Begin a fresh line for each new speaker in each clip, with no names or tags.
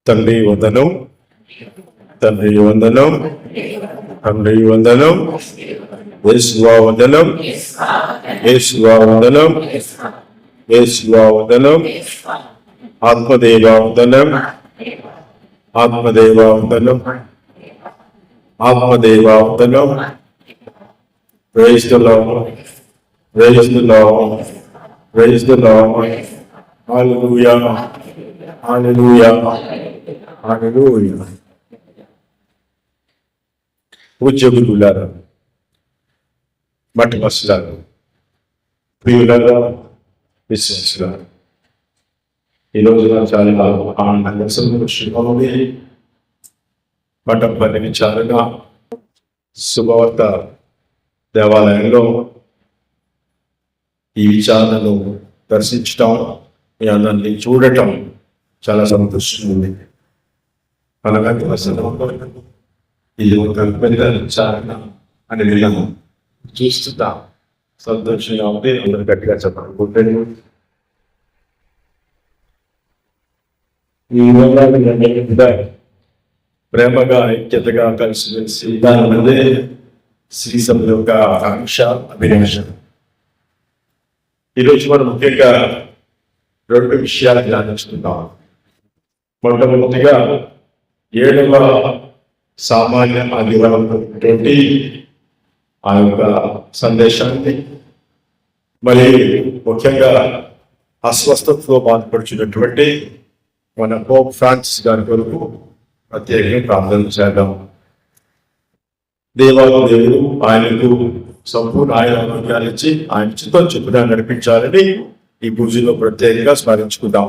తండ్రి వందనం, తండ్రి వందనం, తండ్రి వందనం, యేసువా వందనం, యేసువా వందనం, యేసువా వందనం, ఆత్మదేవా వందనం, ఆత్మదేవా వందనం, ఆత్మదేవా వందనం. Praise the Lord, praise the Lord, praise the Lord. Hallelujah, hallelujah, hallelujah. పూజ్యులారా, మట్టి వస్తున్నారు, ప్రియులారా, విశ్వాసులారా, ఈ రోజున చాలా ఆనందంగా సంతోషంగా ఉంది. మఠంపల్లి విచారణ శుభవార్త దేవాలయంలో ఈ విచారణను దర్శించటం, మీ అందరినీ చూడటం చాలా సంతోషంగా ఉంది. అనగా ఇది ఒక పెద్ద విచారణ అని విన్నాము, చూస్తుందా సంతోషంగా ఉంది. అందరూ గట్టిగా చెప్పాలనుకుంటాను. ఈ ప్రేమగా ఐక్యతగా కలిసిమెలిసి దాని మీదే శ్రీసం యొక్క ఆకాంక్ష, అభిలాషం. ఈరోజు మనం ముఖ్యంగా రెండు విషయాలు ధ్యానిస్తున్నాం. మొట్టమొదటిగా 7వ సామాన్య ఆదివారం ఆ యొక్క సందేశాన్ని, మరి ముఖ్యంగా అస్వస్థతతో బాధపడుచున్నటువంటి మన పోప్ ఫ్రాన్సిస్ గారి కొరకు ప్రత్యేకంగా ప్రార్థన చేద్దాం. దేవుడు ఆయనకు సంపూర్ణ ఆరోగ్యాలు ఇచ్చి ఆయన చిత్తం చొప్పున నడిపించాలని ఈ పూజలో ప్రత్యేకంగా స్మరించుకుందాం.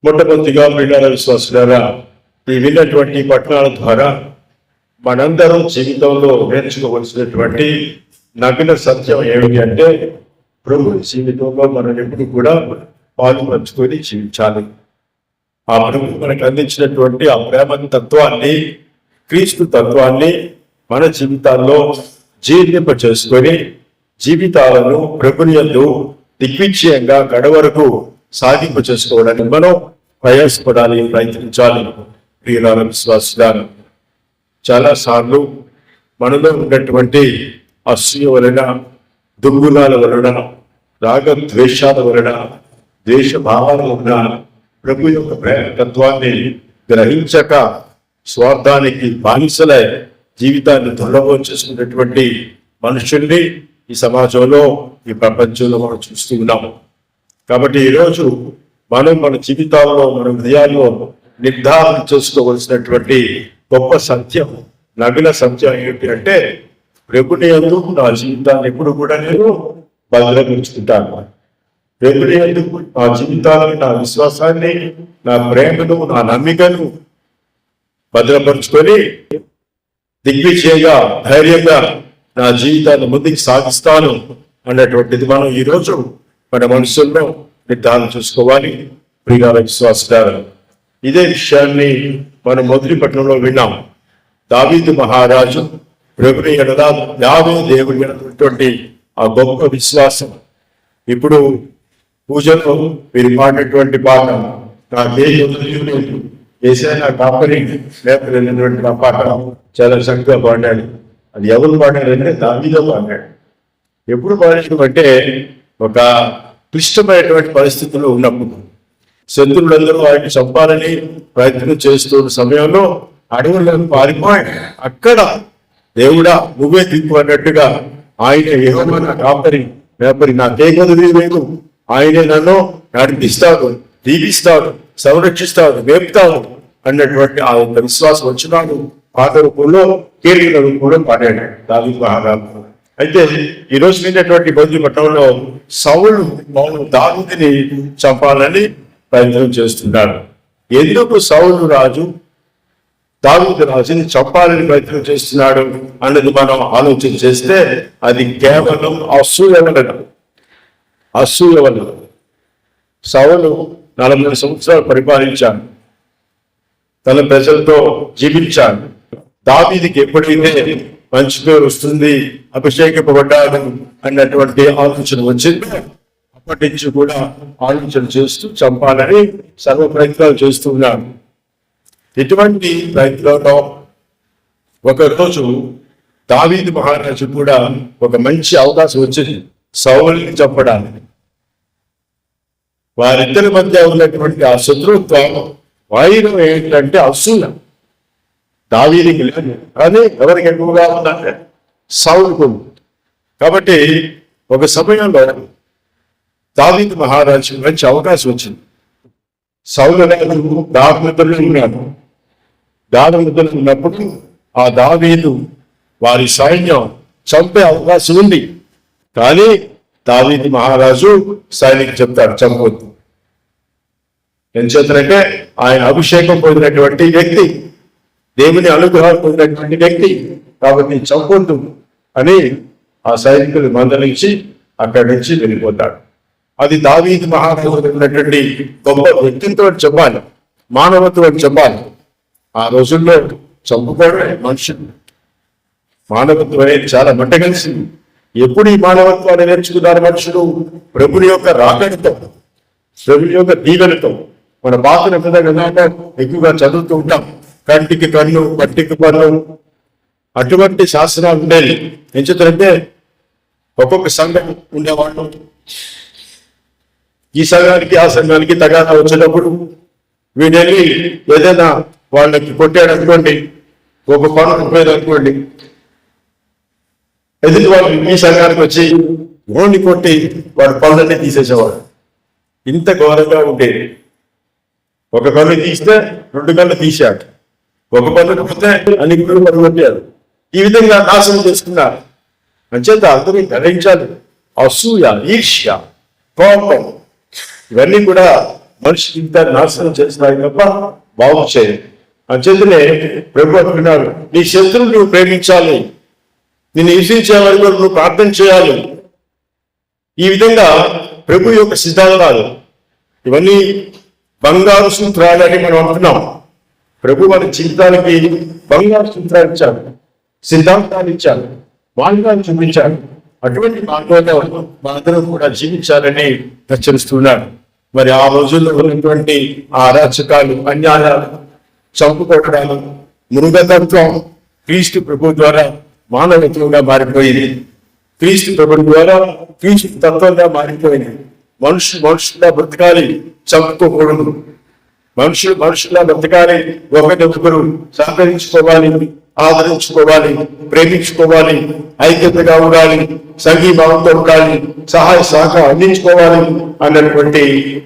మొట్టమొదటిగా ప్రియులార విశ్వాసులారా, ఈ విన్నటువంటి పట్టణాల ద్వారా మనందరం జీవితంలో నేర్చుకోవలసినటువంటి నగ్న సత్యం ఏమిటి అంటే, ప్రభు జీవితంలో మనం ఎప్పుడు కూడా పాలు పంచుకొని జీవించాలి. ఆ ప్రభు మనకు అందించినటువంటి ఆ ప్రేమ తత్వాన్ని, క్రీస్తు తత్వాన్ని మన జీవితాల్లో జీర్ణింప చేసుకొని జీవితాలను ప్రభుని యందు దిగ్విజయంగా గడవరకు సాధింపు చేసుకోవడానికి మనం ప్రయాసపడాలి, ప్రయత్నించాలి. ప్రియులార విశ్వాసులారా, చాలా సార్లు మనలో ఉన్నటువంటి అసూయ వలన, దుర్గుణాల వలన, రాగద్వేషాల వలన, ద్వేష భావాల వలన ప్రభు యొక్క ప్రేమతత్వాన్ని గ్రహించక స్వార్థానికి బానిసలై జీవితాన్ని దుర్లభం చేసుకున్నటువంటి మనుషుల్ని ఈ సమాజంలో, ఈ ప్రపంచంలో మనం చూస్తూ ఉన్నాము. కాబట్టి ఈరోజు మనం మన జీవితాల్లో, మన హృదయాల్లో నిర్ధారణ చేసుకోవలసినటువంటి గొప్ప సత్యం, నగ్న సత్యం ఏమిటి అంటే, ప్రభుని యందు నా జీవితాన్ని ఎప్పుడు కూడా నేను భద్రపరుచుకుంటాను. ప్రభుని యందు నా జీవితాన్ని, నా విశ్వాసాన్ని, నా ప్రేమను, నా నమ్మికను భద్రపరుచుకొని దిగ్విజయంగా, ధైర్యంగా నా జీవితాన్ని ముందుకు సాగిస్తాను అన్నటువంటిది మనం ఈరోజు మన మనసుల్లో నిర్ధారణ చేసుకోవాలి. ప్రియులార విశ్వాసులారా, ఇదే విషయాన్ని మనం మొదటి పట్టణంలో విన్నాం. దావీదు మహారాజు ప్రభుని ఎడల, యావే దేవుని ఎడలటువంటి ఆ గొప్ప విశ్వాసం. ఇప్పుడు పూజలో మీరు పాడినటువంటి పాట, ఏసైనా కాపరి లేకపోయినటువంటి ఆ పాట చాలా చక్కగా పాడాడు. అది ఎవరు పాడాడంటే దావీదు పాడాడు. ఎప్పుడు పాడడం అంటే, ఒక క్లిష్టమైనటువంటి పరిస్థితుల్లో ఉన్నప్పుడు, శత్రువులందరూ ఆయన చంపాలని ప్రయత్నం చేస్తున్న సమయంలో అడవులను పారిపోయి అక్కడ దేవుడా నువ్వే దిక్కు అన్నట్టుగా ఆయన యెహోవా నా కాపరి, నాకే గొడవ లేదు, ఆయనే నన్ను నడిపిస్తాడు, దీవిస్తాడు, సంరక్షిస్తాడు, మేపుతాడు అన్నటువంటి ఆ యొక్క విశ్వాసం వచ్చినాడు. పాత రూపంలో, కీర్తన రూపంలో పాడాడు దావీదు మహారాజు. అయితే ఈరోజు విన్నటువంటి మొదటి పట్టణంలో సౌలు దావీదుని చంపాలని ప్రయత్నం చేస్తున్నాడు. ఎందుకు సౌలు రాజు దావీదు రాజుని చంపాలని ప్రయత్నం చేస్తున్నాడు అన్నది మనం ఆలోచన చేస్తే, అది కేవలం అసూయ వలన. సౌలు 40 సంవత్సరాలు పరిపాలించాడు, తన ప్రజలతో జీవించాడు. దావీదుకి ఎప్పుడైతే మంచి పేరు వస్తుంది, అభిషేకింపబడ్డాడు అన్నటువంటి ఆలోచన వచ్చింది, అప్పటి నుంచి కూడా ఆలోచన చేస్తూ చంపాలని సర్వ ప్రయత్నాలు చేస్తూ ఉన్నారు. ఎటువంటి ప్రయత్నంలో ఒకరోజు దావీదు మహారాజు కూడా ఒక మంచి అవకాశం వచ్చింది సౌలుని చంపడానికి. వారిద్దరి మధ్య ఉన్నటువంటి ఆ శత్రుత్వం వైరం ఏంటంటే అసూయ. దావీదుకి లేదు, కానీ ఎవరికి ఎక్కువగా ఉందంటే సౌలుకు. కాబట్టి ఒక సమయంలో దావీదు మహారాజు మంచి అవకాశం వచ్చింది. సౌలు దావీదులో ఉన్నాడు. దావీదులో ఉన్నప్పుడు ఆ దావీదు వారి సైన్యం చంపే అవకాశం ఉంది. కానీ దావీదు మహారాజు సైనికు చెప్తాడు చంపొద్దు. ఎందుచేతంటే ఆయన అభిషేకం పొందినటువంటి వ్యక్తి, దేవుని అనుగ్రహాలు పొందినటువంటి వ్యక్తి, కాబట్టి చంపొద్దు అని ఆ సైనికులు మందలించి అక్కడి నుంచి వెళ్ళిపోతాడు. అది దావీదు మహారాజు ఉన్నటువంటి గొప్ప వ్యక్తిత్వం చెప్పాలి, మానవత్వం చెప్పాలి. ఆ రోజుల్లో చంపుకోవడమే మనుషులు. మానవత్వం అనేది చాలా మంటగలిసింది. ఎప్పుడు ఈ మానవత్వాన్ని నేర్చుకున్నారు మనుషులు? ప్రభుని యొక్క రాకడితో, ప్రభుని యొక్క దీవెనతో. మన పాత్ర ఎక్కువగా చదువుతూ ఉంటాం, కంటికి కన్ను పట్టికి పన్ను, అటువంటి శాస్త్రాలు ఉండేవి. ఎంచుతంటే ఒక్కొక్క సంఘం ఉండేవాళ్ళు. ఈ సంఘానికి ఆ సంఘానికి తగాదా వచ్చినప్పుడు వీడెళ్ళి ఏదైనా వాళ్ళకి కొట్టాడు అనుకోండి, ఒక పన్ను పోయేది అనుకోండి, ఎదుటి వాళ్ళు ఈ సంఘానికి వచ్చి ఓణి కొట్టి వాడి పనులన్నీ తీసేసేవాడు. ఇంత ఘోరంగా ఉండేది. ఒక కన్ను తీస్తే 2 కళ్ళు తీశాడు, ఒక పన్ను పోతే అన్ని గుళ్ళు పనుగొట్టారు. ఈ విధంగా నాశనం చేసుకున్నారు. అంచేత అందరూ గ్రహించాలి, అసూయ, ఈర్ష్య, కోపం ఇవన్నీ కూడా మనిషి జీవితాన్ని నాశనం చేస్తున్నాయి తప్ప బాగు చేయదు. అంచేతనే ప్రభు అంటున్నాడు, నీ శత్రువులు నువ్వు ప్రేమించాలి, నిన్ను హింసించే వరకు నువ్వు ప్రార్థన చేయాలి. ఈ విధంగా ప్రభు యొక్క సిద్ధాంతాలు ఇవన్నీ బంగారు సూత్రాలని మనం అంటున్నాం. ప్రభు మన జీవితానికి బంగారు సూత్రాలు ఇచ్చాడు, సిద్ధాంతాలు ఇచ్చాడు, మార్గాలు చూపించాడు. అటువంటి మార్గంలో మనందరం కూడా జీవించాలని హెచ్చరిస్తున్నాడు. మరి ఆ రోజుల్లో ఉన్నటువంటి ఆ అరాచకాలు, అన్యాయాలు, చంపుకోవడాలు, మృగతత్వం క్రీస్తు ప్రభు ద్వారా మానవత్వంగా మారిపోయింది. క్రీస్తు ప్రభు ద్వారా క్రీస్తు తత్వంగా మారిపోయింది. మనుషులా బ్రతకాలి, చంపుకోకూడదు. మనుషులా బ్రతకాలి, ఒకరినొకరు సహకరించుకోవాలి, ఆదరించుకోవాలి, ప్రేమించుకోవాలి, ఐక్యతగా ఉండాలి, సంఘీభావంతో ఉండాలి, సహాయ సహకారం అందించుకోవాలి అన్నటువంటి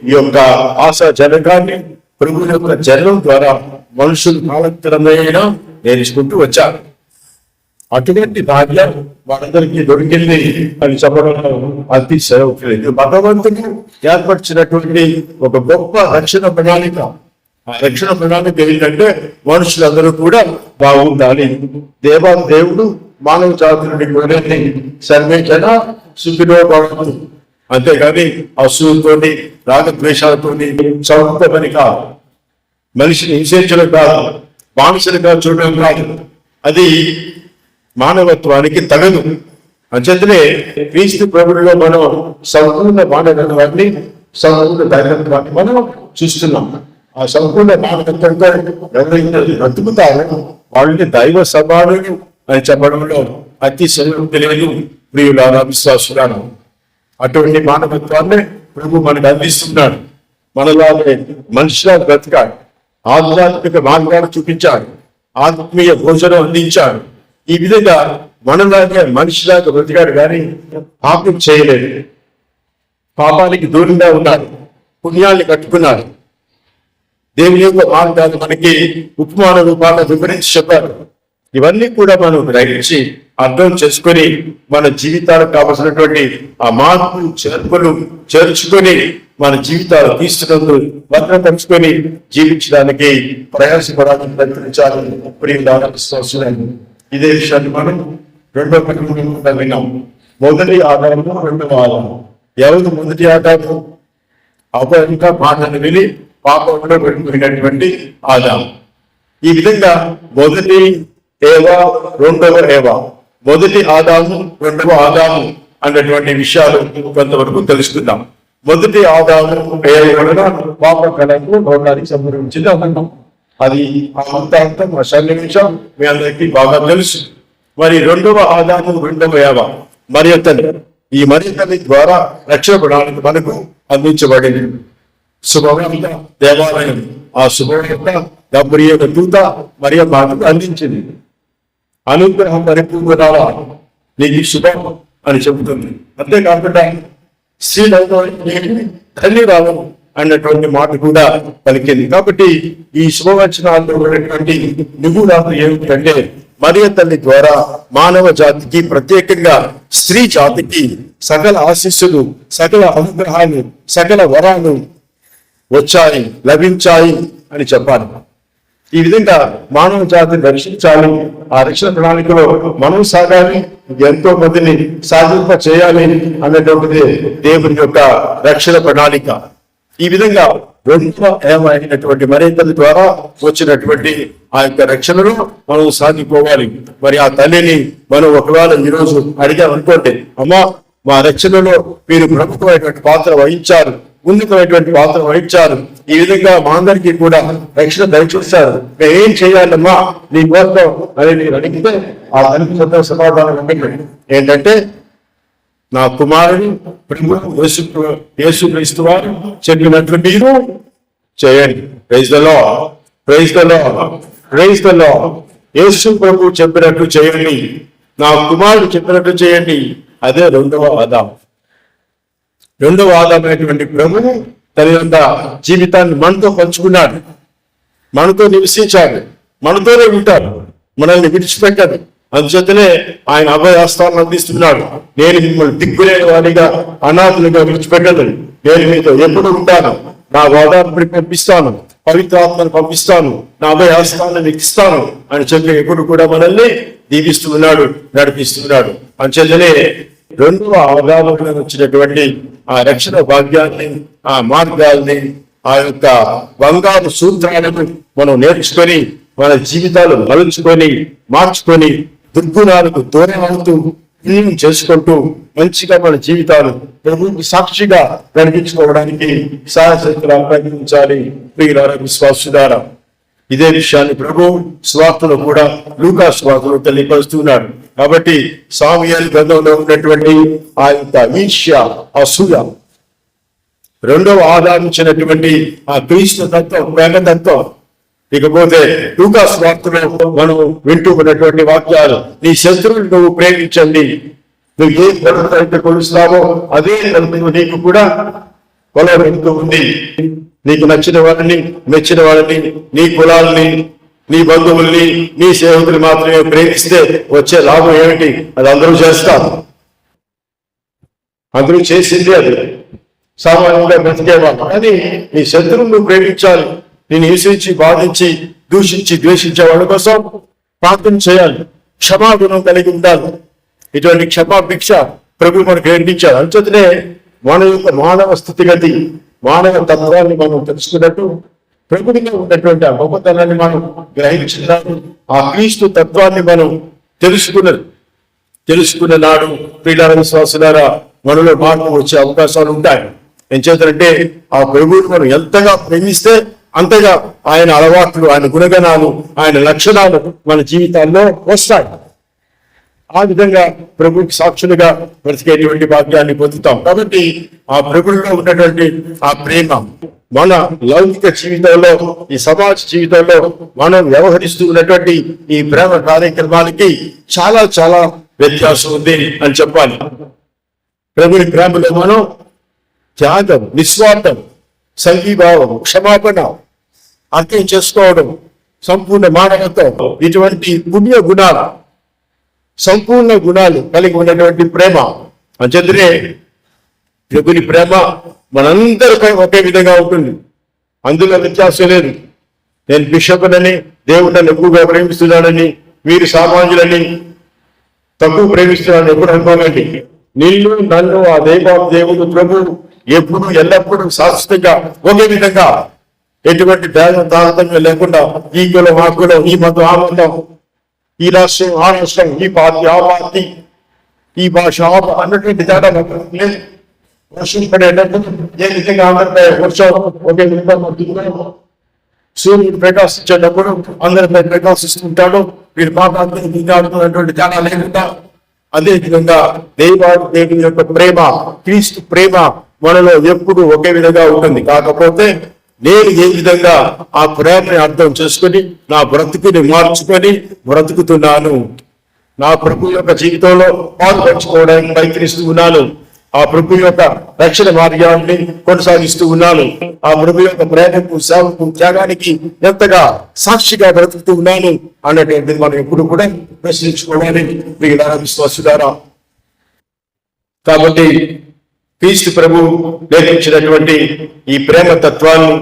ఈ యొక్క ఆశా జనకాన్ని ప్రభు యొక్క జన్మం ద్వారా మనుషులు కాలంతరమైనా నేర్చుకుంటూ వచ్చారు. అటువంటి భాగ్యం వాళ్ళందరికీ దొరికింది అని చెప్పడంలో అతిశయోక్తి. భగవంతుడు ఏర్పరిచినటువంటి ఒక గొప్ప రక్షణ ప్రణాళిక. ఆ రక్షణ ప్రణాళిక ఏంటంటే మనుషులందరూ కూడా బాగుండాలి. దేవుడు మానవ జాతులని సర్వేజన సుఖినో భవంతు, అంతేగాని అసూయతోని రాగద్వేషాలతోని చౌకమని కాదు, మనిషిని హింసించడం కాదు, బానిసలుగా చూడడం కాదు. అది మానవత్వానికి తగదు. అంచేతనే క్రీస్తు ప్రభువులో మనం సంపూర్ణ మానవత్వాన్ని, సంపూర్ణ దైవత్వాన్ని మనం చూస్తున్నాం. ఆ సంపూర్ణ మానవత్వంతో ఎవరైతే బ్రతుకుతారో వాళ్ళని దైవ సమానులు అని చెప్పడంలో అతిశయం తెలియదు ప్రియులారా, విశ్వాసులారా. అటువంటి మానవత్వాన్ని ప్రభు మనకు అందిస్తున్నాడు. మనలాగే మనిషిలా బ్రతకాడు, ఆధ్యాత్మిక మార్గాలు చూపించాడు, ఆత్మీయ భోజనం అందించాడు. ఈ విధంగా మనలాగే మనిషిలాగా బ్రతికాడు, కానీ పాపం చేయలేదు. పాపానికి దూరంగా ఉన్నారు, పుణ్యాన్ని కట్టుకున్నారు. దేవుని యొక్క మార్గాలు మనకి ఉపమాన రూపాలను వివరించి చెప్పారు. ఇవన్నీ కూడా మనం గ్రహించి అర్థం చేసుకొని మన జీవితాలకు కావలసినటువంటి ఆ మార్పు చేర్పులు చేర్చుకొని మన జీవితాలు తీసుకున్నందుకు భద్రపరుచుకొని జీవించడానికి ప్రయాసపడాలని ప్రయత్నించాలని ప్రియులారా, విశ్వాసులను. ఇదే విషయాన్ని మనం 2వ పట్టణంలో విన్నాం. మొదటి ఆధారము, 2వ ఆధారం. ఎవరు మొదటి ఆధారం? అపరంగా మాటను విని పాపంలో వెళ్ళిపోయినటువంటి ఆదాము. ఈ విధంగా మొదటి ఏవా, 2వ ఏవా, మొదటి ఆదాము, 2వ ఆదాము అన్నటువంటి విషయాలు కొంతవరకు తెలుసుకుందాం. మొదటి ఆదాము వేయబడిన పాప కళకు లోకానికి సంభవించింది అన్నాం. అది అంత సన్నివేశం మీ అందరికీ బాగా తెలుసు. మరి రెండవ ఆదాము రెండవ ఏవ మరియతల్లి, ఈ మరియతల్లి ద్వారా రక్షణ ప్రణాళిక మనకు అందించబడింది. శుభవార్త దేవాలయం, ఆ శుభవార్త గబ్రియలు దూత మరియ మాటకు అందించింది. అనుగ్రహం పరిపూర్ణాల నీకు శుభం అని చెబుతుంది. అంతేకాకుండా స్త్రీలలో తల్లి రావడం అన్నటువంటి మాట కూడా పలికింది. కాబట్టి ఈ శుభవచనాల్లో ఉన్నటువంటి నిగూఢాలు ఏమిటంటే మరియ తల్లి ద్వారా మానవ జాతికి, ప్రత్యేకంగా స్త్రీ జాతికి సకల ఆశీస్సులు, సకల అనుగ్రహాలు, సకల వరాలు వచ్చాయి, లభించాయి అని చెప్పాలి. ఈ విధంగా మానవ జాతిని రక్షించాలి, ఆ రక్షణ ప్రణాళికలో మనం సాగాలి, ఎంతో మందిని సాధింప చేయాలి అన్నటువంటిది దేవుని యొక్క రక్షణ ప్రణాళిక. ఈ విధంగా రెండవ ఏమైనటువంటి మరియతల్లి ద్వారా వచ్చినటువంటి ఆ యొక్క రక్షణను మనం సాగిపోవాలి. మరి ఆ తల్లిని మనం ఒకవేళ ఈరోజు అడిగామనుకోండి, అమ్మా మా రక్షణలో మీరు ప్రముఖమైనటువంటి పాత్ర వహించారు, ఉన్నతమైనటువంటి పాత్ర వహించారు, ఈ విధంగా మా అందరికీ కూడా రక్షణ దయచేస్తారు, మేము ఏం చేయాలమ్మా నీ కోసం అని నేను అడిగితే ఆ తల్లి సమాధానం ఏంటంటే, నా కుమారుని ప్రభు యేసుక్రీస్తు వారు చెప్పినట్లు మీరు చేయండి. Praise the Lord, praise the Lord, praise the Lord. యేసు ప్రభు చెప్పినట్లు చేయండి, నా కుమారుడు చెప్పినట్లు చేయండి. అదే రెండవ ఆదాం. రెండవ ఆదామైనటువంటి ప్రభువు తన యొక్క జీవితాన్ని మనతో పంచుకున్నాడు, మనతో నివసించాడు, మనతోనే ఉంటాడు, మనల్ని విడిచిపెట్టాడు. అందుచేతనే ఆయన అభయహస్తాలను అందిస్తున్నాడు. నేను మిమ్మల్ని దిక్కులేని వారిగా, అనాథులుగా విడిచిపెట్టను, నేను మీతో ఎప్పుడు ఉంటాను, నా వాదాన్ని పంపిస్తాను, పవిత్రాత్మను పంపిస్తాను, నా అభయహస్తాన్ని మీకు ఇస్తాను అని చెప్పి ఎప్పుడు కూడా మనల్ని దీవిస్తున్నాడు, నడిపిస్తున్నాడు. అందుచేతనే రెండవ అవగాహనలో వచ్చినటువంటి ఆ రక్షణ భాగ్యాన్ని, ఆ మార్గాల్ని, ఆ యొక్క బంగారు సూత్రాలను మనం నేర్చుకొని మన జీవితాలు మలుచుకొని మార్చుకొని దుర్గుణాలకు దూరం అవుతూ పుణ్యం చేసుకుంటూ మంచిగా మన జీవితాలు ప్రభువుకి సాక్షిగా నడిపించుకోవడానికి సహాయశక్తులు ప్రయత్నించాలి. ప్రియులారా, విశ్వాసులారా, ఇదే విషయాన్ని ప్రభు స్వార్థలో కూడా లూకా స్వార్థలో తెలియపరుస్తున్నాడు. కాబట్టి సాముయేలు గ్రంథంలో ఉన్నటువంటి ఆ యొక్క ఈర్ష్య, అసూయ, రెండవ ఆదామించినటువంటి ఆ క్రీస్తు తత్వం, ప్రేమ తత్వం, ఇకపోతే లూకా స్వార్థలో మనం వింటూ ఉన్నటువంటి వాక్యాలు, నీ శత్రువులు నువ్వు ప్రేమించండి, నువ్వు ఏ కొలత అయితే కొలుస్తావో అదే కొలత నీకు కూడా కొలవెంతూ ఉంది. నీకు నచ్చిన వాళ్ళని, మెచ్చిన వాళ్ళని, నీ కులాలని, నీ బంధువుల్ని, నీ సేవకులు మాత్రమే ప్రేమిస్తే వచ్చే లాభం ఏమిటి? అది అందరూ చేస్తారు, అందరూ చేసింది అది సామాన్యంగా బ్రతికేవాళ్ళు. కానీ నీ శత్రువును ప్రేమించాలి, నేను హింసించి, బాధించి, దూషించి, ద్వేషించే వాళ్ళ కోసం ప్రార్థన చేయాలి, క్షమాగుణం కలిగి ఉండాలి. ఇటువంటి క్షమాభిక్ష ప్రభు మనకు నేర్పించారు. అంచేతనే మన యొక్క మానవ స్థితిగతి, మానవ తత్వాన్ని మనం తెలుసుకున్నట్టు ప్రభుత్వంలో ఉన్నటువంటి ఆ గొప్పతనాన్ని మనం గ్రహించినాడు. ఆ క్రీస్తు తత్వాన్ని మనం తెలుసుకున్న నాడు ప్రియులారా, విశ్వాసులారా, మనలో మార్పు వచ్చే అవకాశాలు ఉంటాయి. ఏం చేస్తారంటే ఆ ప్రభువుని మనం ఎంతగా ప్రేమిస్తే అంతగా ఆయన అలవాట్లు, ఆయన గుణగణాలు, ఆయన లక్షణాలు మన జీవితాల్లో వస్తాయి. ఆ విధంగా ప్రభుకి సాక్షులుగా బ్రతికేటువంటి భాగ్యాన్ని పొందుతాం. కాబట్టి ఆ ప్రభువులో ఉన్నటువంటి ఆ ప్రేమ మన లౌకిక జీవితంలో, ఈ సమాజ జీవితంలో మనం వ్యవహరిస్తూ ఉన్నటువంటి ఈ ప్రేమ కార్యక్రమాలకి చాలా చాలా వ్యత్యాసం ఉంది అని చెప్పాలి. ప్రభుని ప్రేమలో మనం త్యాగం, నిస్వార్థం, సంఘీభావం, క్షమాపణ, అర్థం చేసుకోవడం, సంపూర్ణ మానవత్వం, ఇటువంటి పుణ్య గుణాలు, సంపూర్ణ గుణాలు కలిగి ఉన్నటువంటి ప్రేమ. అంచేతనే ప్రభుని ప్రేమ మనందరిపై ఒకే విధంగా ఉంటుంది, అందులో వ్యత్యాసం లేదు. నేను బిషపునని, దేవుడు నన్ను ఎక్కువగా ప్రేమిస్తున్నాడని, మీరు సామాన్యులని తక్కువ ప్రేమిస్తున్నాడని ఎప్పుడు అనుకోనండి. నిన్ను, నన్ను ఆ దేవుడు ప్రభు ఎప్పుడు ఎల్లప్పుడూ శాశ్వతంగా ఒకే విధంగా, ఎటువంటి భేద తారతమ్యం లేకుండా, ఈ కులం ఆ కులం, ఈ మతం ఆ మతం, ఈ రాష్ట్రం ఆ రాష్ట్రం, ఈ పార్టీ ఆ పార్టీ, ఈ భాష అన్నటువంటి తేడా లేదు. వర్షం పడేటప్పుడు ఏ విధంగా అందరిపై వర్షం ఒకే విధంగా పడుతుందో, సూర్యుడు ప్రకాశించేటప్పుడు అందరిపై ప్రకాశిస్తుంటాడు. వీరు మాట్లాడుతున్నటువంటి తేడా లేకుండా అదే విధంగా దేవుని యొక్క ప్రేమ, క్రీస్తు ప్రేమ మనలో ఎప్పుడు ఒకే విధంగా ఉంటుంది. కాకపోతే నేను ఏ విధంగా ఆ ప్రేమని అర్థం చేసుకొని నా బ్రతుకుని మార్చుకొని బ్రతుకుతున్నాను, నా ప్రభు యొక్క జీవితంలో పాల్పంచుకోవడానికి ప్రయత్నిస్తూ ఉన్నాను, ఆ ప్రభు యొక్క రక్షణ మార్గాన్ని కొనసాగిస్తూ ఉన్నాను, ఆ ప్రభు యొక్క ప్రేమకు, సేవకు, త్యాగానికి ఎంతగా సాక్షిగా బ్రతుకుతూ ఉన్నాను అన్నటువంటిది మనం ఎప్పుడు కూడా ప్రశ్నించుకోవాలి విశ్వాసులారా. కాబట్టి క్రీస్తు ప్రభు నేర్పించినటువంటి ఈ ప్రేమ తత్వాన్ని,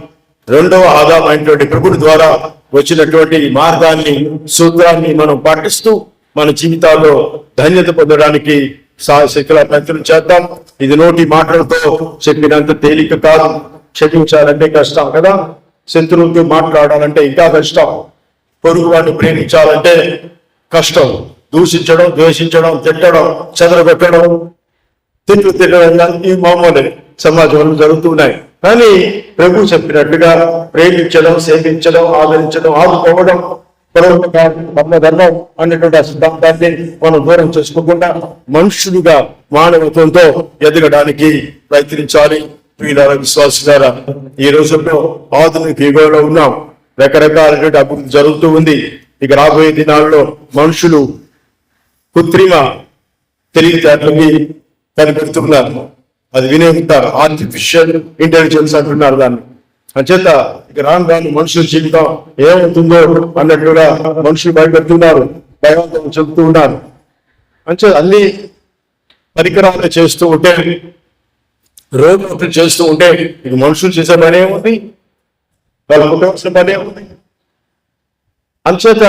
రెండవ ఆదాం అయినటువంటి ప్రభుని ద్వారా వచ్చినటువంటి మార్గాన్ని, సూత్రాన్ని మనం పాటిస్తూ మన జీవితాల్లో ధన్యత పొందడానికి శక్తుల ప్రయత్నం చేద్దాం. ఇది నోటి మాటలతో చెప్పినంత తేలిక కాదు. క్షమించాలంటే కష్టం కదా, శత్రువుతో మాట్లాడాలంటే ఇంకా కష్టం, పొరుగు వాడిని ప్రేమించాలంటే కష్టం, దూషించడం, ద్వేషించడం, తిట్టడం, చెదరగొట్టడం, తిట్టడం ఈ మామూలు సమాజంలో జరుగుతున్నాయి. కానీ ప్రభు చెప్పినట్టుగా ప్రేమించడం, సేవించడం, ఆదరించడం, ఆదుకోవడం, ధర్మం అన్నటువంటి ఆ సిద్ధాంతాన్ని మనం దూరం చేసుకోకుండా మనుషులుగా మానవత్వంతో ఎదగడానికి ప్రయత్నించాలి. విశ్వాసులారా, ఈ రోజుల్లో ఆధునిక యుగంలో ఉన్నాం. రకరకాలైనటువంటి అభివృద్ధి జరుగుతూ ఉంది. ఇక రాబోయే దినాల్లో మనుషులు కృత్రిమ తెలివితేటలకి కనిపెడుతున్నారు. అది వినే ఉంటారు, ఆర్టిఫిషియల్ ఇంటెలిజెన్స్ అంటున్నారు దాన్ని. అంచేత ఇక రాను మనుషుల జీవితం ఏమవుతుందో అన్నట్టుగా మనుషులు భయపెడుతున్నారు, భయవంతం చెబుతూ ఉన్నారు. అంచేత అన్ని పరికరాలు చేస్తూ ఉంటే, రోగులు చేస్తూ ఉంటే ఇక మనుషులు చేసే పని ఏముంది, వాళ్ళు పుట్టవలసిన పని ఏముంది? అంచేత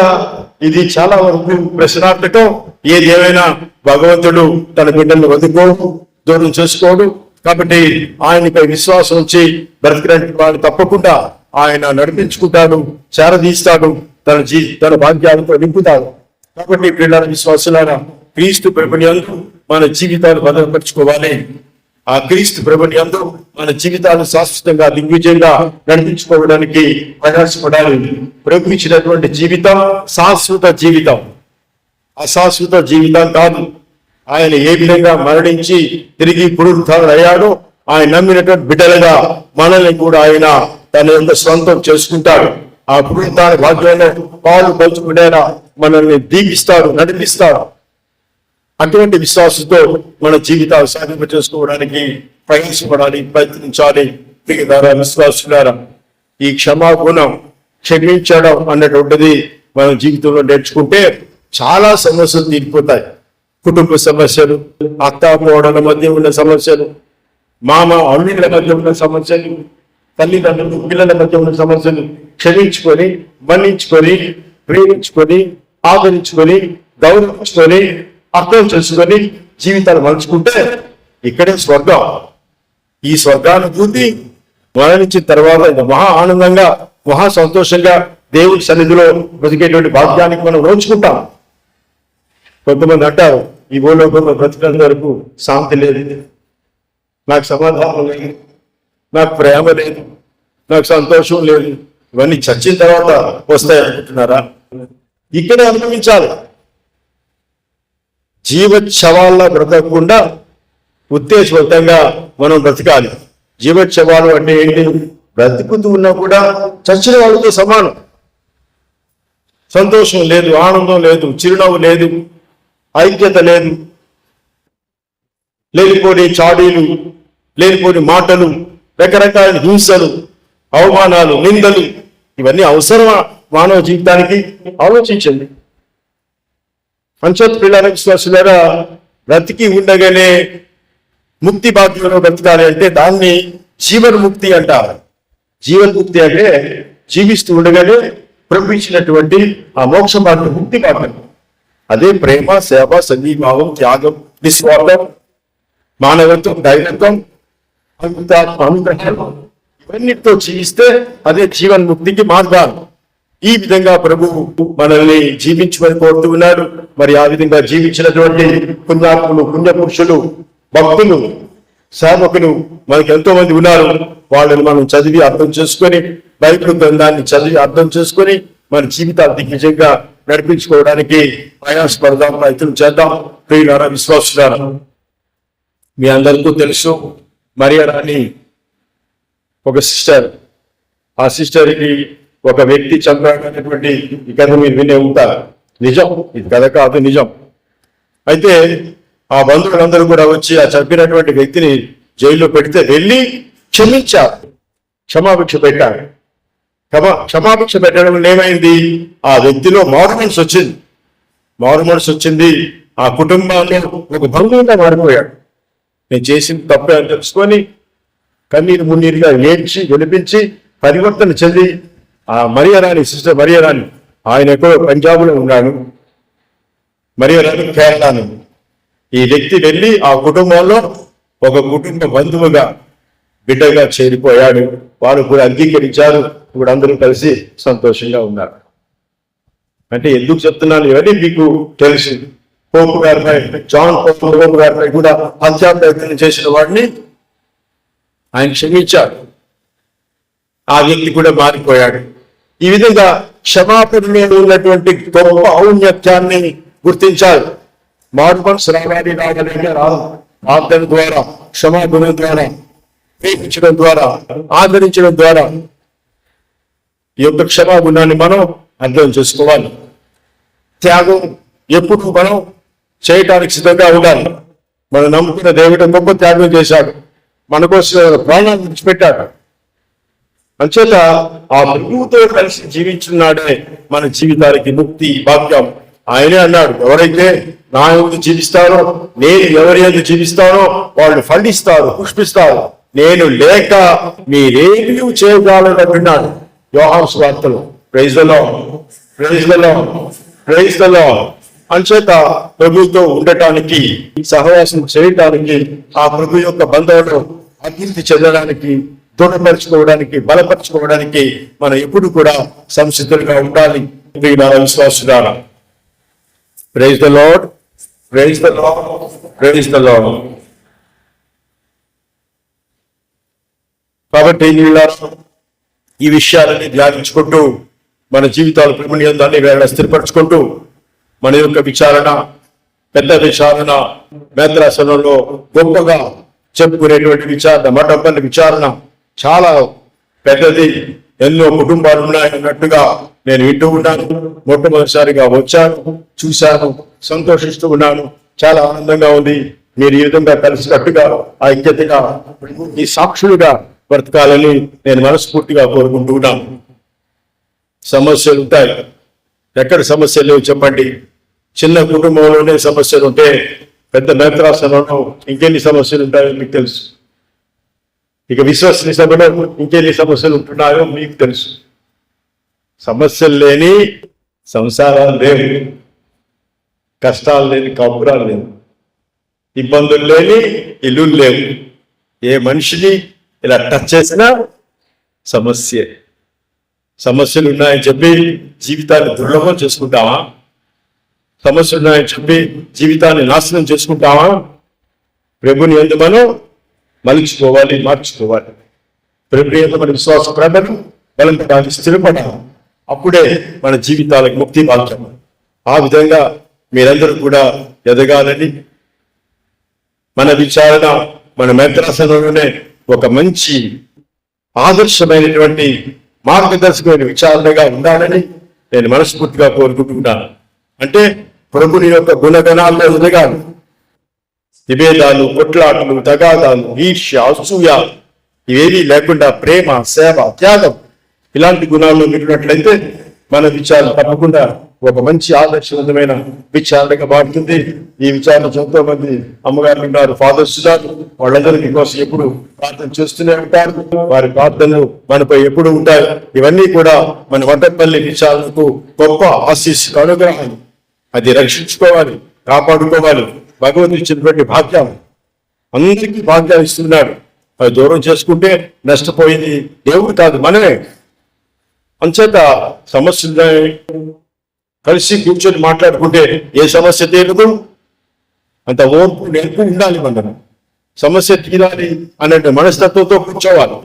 ఇది చాలా వరకు ప్రశ్నార్థకం. ఏది ఏమైనా భగవంతుడు తన బిడ్డలను వదుకోడు, దూరం చేసుకోడు. కాబట్టి ఆయనపై విశ్వాసం ఉంచి బ్రతికినట్టు వాడు తప్పకుండా ఆయన నడిపించుకుంటాడు, చేరదీస్తాడు, తన భాగ్యాలతో నింపుతాడు. కాబట్టి పిల్లల విశ్వాసులారా, క్రీస్తు ప్రభుని యందు మన జీవితాలు భద్రపరచుకోవాలి. ఆ క్రీస్తు ప్రభుని యందు మన జీవితాలు శాశ్వతంగా దిగ్విజయంగా నడిపించుకోవడానికి ప్రయాసపడాలి. ప్రభు ఇచ్చినటువంటి జీవితం శాశ్వత జీవితం, అశాశ్వత జీవితం కాదు. ఆయన ఏ విధంగా మరణించి తిరిగి పునరుద్ధరణయ్యాడో ఆయన నమ్మినటువంటి బిడ్డలుగా మనల్ని కూడా ఆయన తన యొక్క స్వంతం చేసుకుంటాడు. ఆ పునరుద్ధరణ భాగ్యంలో పాలు పంచుకునేలా మనల్ని దీవిస్తాడు, నడిపిస్తాడు. అటువంటి విశ్వాసంతో మన జీవితాలు సాధింప చేసుకోవడానికి ప్రయాసపడాలి, ప్రయత్నించాలి. విశ్వాసులారా, ఈ క్షమాగుణం, క్షమించడం అన్నటువంటిది మన జీవితంలో నేర్చుకుంటే చాలా సమస్యలు తీరిపోతాయి. కుటుంబ సమస్యలు, అత్తాకోడల మధ్య ఉన్న సమస్యలు, మామ అల్లుళ్ళ మధ్య ఉన్న సమస్యలు, తల్లిదండ్రులు పిల్లల మధ్య ఉన్న సమస్యలు క్షమించుకొని, మన్నించుకొని, ప్రేమించుకొని, ఆదరించుకొని, గౌరవించుకొని, అర్థం చేసుకొని జీవితాలు మలుచుకుంటే ఇక్కడే స్వర్గం. ఈ స్వర్గానుభూతి మరణించిన తర్వాత మహా ఆనందంగా, మహా సంతోషంగా దేవుడి సన్నిధిలో బ్రతికేటువంటి భాగ్యానికి మనం నోచుకుంటాం. కొంతమంది అంటారు, ఈ భూలోకంలో బ్రతికినంత వరకు శాంతి లేదు, నాకు సమాధానం లేదు, నాకు ప్రేమ లేదు, నాకు సంతోషం లేదు. ఇవన్నీ చచ్చిన తర్వాత వస్తాయి అనుకుంటున్నారా? ఇక్కడే అనుభవించాలి. జీవోత్సవాల్లో బ్రతకకుండా ఉద్దేశవంతంగా మనం బ్రతకాలి. జీవోత్సవాలు అంటే ఏంటి? బ్రతుకుతూ ఉన్నా కూడా చచ్చిన వాళ్ళతో సమానం. సంతోషం లేదు, ఆనందం లేదు, చిరునవ్వు లేదు, ఐక్యత లేదు, లేనిపోని చాడీలు, లేనిపోని మాటలు, రకరకాల హింసలు, అవమానాలు, నిందలు, ఇవన్నీ అవసరమా మానవ జీవితానికి? ఆలోచించండి. పంచాయత్ పిల్లల విశ్వాసులారా, బ్రతికి ఉండగానే ముక్తి భాగ్యంలో బ్రతకాలి అంటే దాన్ని జీవన్ముక్తి అంటారు. జీవన్ముక్తి అంటే జీవిస్తూ ఉండగానే ప్రభు ఇచ్చినటువంటి ఆ మోక్ష భాగ్యం, ముక్తి భాగ్యం. అదే ప్రేమ, సేవ, సంఘీభావం, త్యాగం, నిస్వార్థం, మానవత్వం, ధైర్యత్వం, అనుగ్రహం, ఇవన్నిటితో జీవిస్తే అదే జీవన్ముక్తికి మార్గాలు. ఈ విధంగా ప్రభు మనల్ని జీవించమని కోరుతూ ఉన్నాడు. మరి ఆ విధంగా జీవించినటువంటి పుణ్యాత్ములు, పుణ్యపురుషులు, భక్తులు సేవకులు మనకి ఎంతో మంది ఉన్నారు. వాళ్ళని మనం చదివి అర్థం చేసుకొని, బైబిల్ గ్రంథాన్ని చదివి అర్థం చేసుకొని మన జీవితాలు దిగ్విజయంగా నడిపించుకోవడానికి ప్రయాసపడదాం, ప్రయత్నం చేద్దాం. ప్రియులారా, విశ్వాసులారా, మీ అందరికీ తెలుసు, మరియా రాణి ఒక సిస్టర్. ఆ సిస్టర్కి ఒక వ్యక్తి చంపాడనేటువంటి ఈ కథ మీరు వినే ఉంటారు. నిజం, ఇది కథ కాదు, నిజం. అయితే ఆ బంధువులందరూ కూడా వచ్చి ఆ చంపినటువంటి వ్యక్తిని జైల్లో పెడితే వెళ్ళి క్షమించారు, క్షమాభిక్ష పెట్టారు. క్షమాభిక్ష పెట్టడం వల్ల ఏమైంది? ఆ వ్యక్తిలో మారు మనసు వచ్చింది. ఆ కుటుంబాన్ని ఒక బంధువుగా మారిపోయాడు. నేను చేసింది తప్పే అని తెలుసుకొని కన్నీరు మున్నీరుగా ఏడ్చి గెలిపించి పరివర్తన చెంది ఆ మరియా రాణి, సిస్టర్ మరియా రాణి, ఆయన ఎక్కడో పంజాబ్లో ఉన్నాడు, మరియా రాణి కేరళను. ఈ వ్యక్తి వెళ్ళి ఆ కుటుంబంలో ఒక కుటుంబ బంధువుగా, బిడ్డగా చేరిపోయాడు. వారు కూడా అంగీకరించారు. ఇప్పుడు అందరూ కలిసి సంతోషంగా ఉన్నారు. అంటే ఎందుకు చెప్తున్నాను, ఇవన్నీ మీకు తెలుసు. పోపు గారిపై, జాన్ పోపు గారిపై కూడా హత్యా ప్రయత్నం చేసిన వాడిని ఆయన క్షమించాడు. ఆ వ్యక్తి కూడా మారిపోయాడు. ఈ విధంగా క్షమాపణలో ఉన్నటువంటి గొప్ప ఔన్నత్యాన్ని గుర్తించాలి. మారు మనసు రావాలి, ప్రార్థన ద్వారా, క్షమాగుణం ద్వారా, ప్రేమించడం ద్వారా, ఆదరించడం ద్వారా ఈ యొక్క క్షమాగుణాన్ని మనం అర్థం చేసుకోవాలి. త్యాగం ఎప్పుడు మనం చేయటానికి సిద్ధంగా ఉండాలి. మనం నమ్ముకున్న దేవుడు గొప్ప త్యాగం చేశాడు, మన కోసం ప్రాణాలను విడిచిపెట్టాడు. అంచేత ఆ ప్రభువుతో కలిసి జీవించున్నాడే మన జీవితానికి ముక్తి భాగ్యం. ఆయనే అన్నాడు, ఎవరైతే నా యందు జీవిస్తారో, నేను ఎవరి యందు జీవిస్తానో వాళ్ళు ఫలిస్తారు, పుష్పిస్తారు. నేను లేక మీరేమీ చేయగలరన్నాడు యోహాను సువార్తలో. Praise the Lord, praise the Lord, praise the Lord. అంచేత ప్రభువుతో ఉండటానికి, సహవాసం చేయటానికి, ఆ ప్రభు యొక్క బంధంలో అభివృద్ధి చెందడానికి, దృఢపరచుకోవడానికి, బలపరచుకోవడానికి మనం ఎప్పుడు కూడా సంసిద్ధులుగా ఉండాలి. విశ్వాసులారా, praise the Lord, praise the Lord, praise the Lord. కాబట్టి ఈ విషయాలని ధ్యానించుకుంటూ మన జీవితాలు ప్రభుని యందు అన్ని వేళ స్థిరపరచుకుంటూ మన యొక్క విచారణ, పెద్ద విచారణ, మేత్రాసనంలో గొప్పగా చెప్పుకునేటువంటి విచారణ, మఠంపల్లి విచారణ చాలా పెద్దది. ఎన్నో కుటుంబాలు ఉన్నాయన్నట్టుగా నేను వింటూ ఉన్నాను. మొట్టమొదటిసారిగా వచ్చాను, చూశాను, సంతోషిస్తూ ఉన్నాను. చాలా ఆనందంగా ఉంది. మీరు ఈ విధంగా కలిసికట్టుగా, ఐక్యతగా, ఈ సాక్షులుగా బ్రతకాలని నేను మనస్ఫూర్తిగా కోరుకుంటూ ఉన్నాను. సమస్యలు ఉంటాయి, ఎక్కడ సమస్యలు లేవు చెప్పండి? చిన్న కుటుంబంలోనే సమస్యలు ఉంటే పెద్ద నేత్రాసనంలో ఇంకెన్ని సమస్యలు ఉంటాయో మీకు తెలుసు. ఇక విశ్వసనీయ సభలో ఇంకెన్ని సమస్యలు ఉంటున్నాయో మీకు తెలుసు. సమస్యలు లేని సంసారాలు లేవు, కష్టాలు లేని కాపురాలు లేవు, ఇబ్బందులు లేని ఇల్లు లేవు. ఏ మనిషిని ఇలా టచ్ చేసినా సమస్యే. సమస్యలు ఉన్నాయని చెప్పి జీవితాన్ని దుర్లభం చేసుకుంటావా? సమస్యలు ఉన్నాయని చెప్పి జీవితాన్ని నాశనం చేసుకుంటావా? ప్రభుని యందు మనం మలుచుకోవాలి, మార్చుకోవాలి. ప్రభు యందు మన విశ్వాస ప్రబలం బలంపడాలి, స్థిరపడాలి. అప్పుడే మన జీవితాలకు ముక్తి భాగ్యం. ఆ విధంగా మీరందరూ కూడా ఎదగాలని, మన విచారణ, మన మేత్రాసనంలోనే ఒక మంచి ఆదర్శమైనటువంటి మార్గదర్శకమైన విచారణగా ఉండాలని నేను మనస్ఫూర్తిగా కోరుకుంటున్నాను. అంటే ప్రభుని యొక్క గుణగణాల్లో ఎదగాలి. విభేదాలు, కొట్లాటలు, తగాదాలు, ఈర్ష్య, అసూయ ఇవేమీ లేకుండా ప్రేమ, సేవ, త్యాగం ఇలాంటి గుణాల్లో మీరున్నట్లయితే మన విచారణ తప్పకుండా ఒక మంచి ఆదర్శవంతమైన విచారణగా మారుతుంది. ఈ విచారణ ఎంతో మంది అమ్మగారు ఉన్నారు, ఫాదర్స్ ఉన్నారు. వాళ్ళందరికీ కోసం ఎప్పుడు ప్రార్థన చేస్తూనే ఉంటారు. వారి ప్రార్థనలు మనపై ఎప్పుడు ఉంటాయి. ఇవన్నీ కూడా మన వడ్డపల్లి విచారణకు గొప్ప ఆశీస్సు, అనుగ్రహాలు. అది రక్షించుకోవాలి, కాపాడుకోవాలి. భగవంతుడు ఇచ్చినటువంటి భాగ్యం, అందరికీ భాగ్యాలు ఇస్తున్నాడు. అది దూరం చేసుకుంటే నష్టపోయింది దేవుడు కాదు, మనమే. అంచేత సమస్యలు కలిసి కూర్చొని మాట్లాడుకుంటే ఏ సమస్య తీరదు. అంత ఓర్పు నేర్పు ఉండాలి. మనం సమస్య తీరాలి అనే మనస్తత్వంతో కూర్చోవాలి.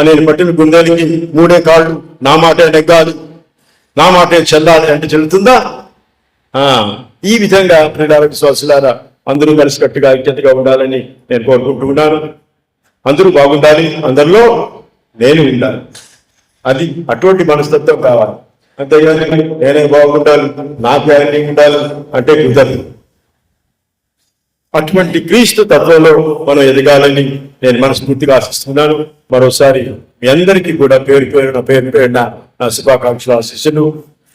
నేను పట్టిన గుండెలకి 3 కాళ్ళు, నా మాట నెగ్గాలి, నా మాట చెల్లాలి అంటే చెల్లుతుందా? ఈ విధంగా ప్రియులారా, విశ్వాసులారా, అందరూ కలిసికట్టుగా ఐక్యతగా ఉండాలని నేను కోరుకుంటున్నాను. అందరూ బాగుండాలి, అందరిలో నేను ఉండాలి. అది అటువంటి మనస్తత్వం కావాలి. అంతేగాని నేనే బాగుండాలి, నాకు ఆయన ఉండాలి అంటే కుదరదు. అటువంటి క్రీస్తు తత్వంలో మనం ఎదగాలని నేను మనస్ఫూర్తిగా ఆశిస్తున్నాను. మరోసారి మీ అందరికీ కూడా పేరు పేరున నా శుభాకాంక్షలు, ఆశిస్సులు.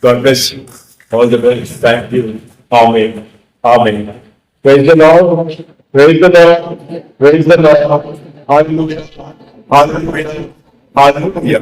God bless you. All the best. Thank you. Amen. Amen. Praise the Lord. Praise the Lord. Praise the Lord. Hallelujah. Hallelujah. Hallelujah.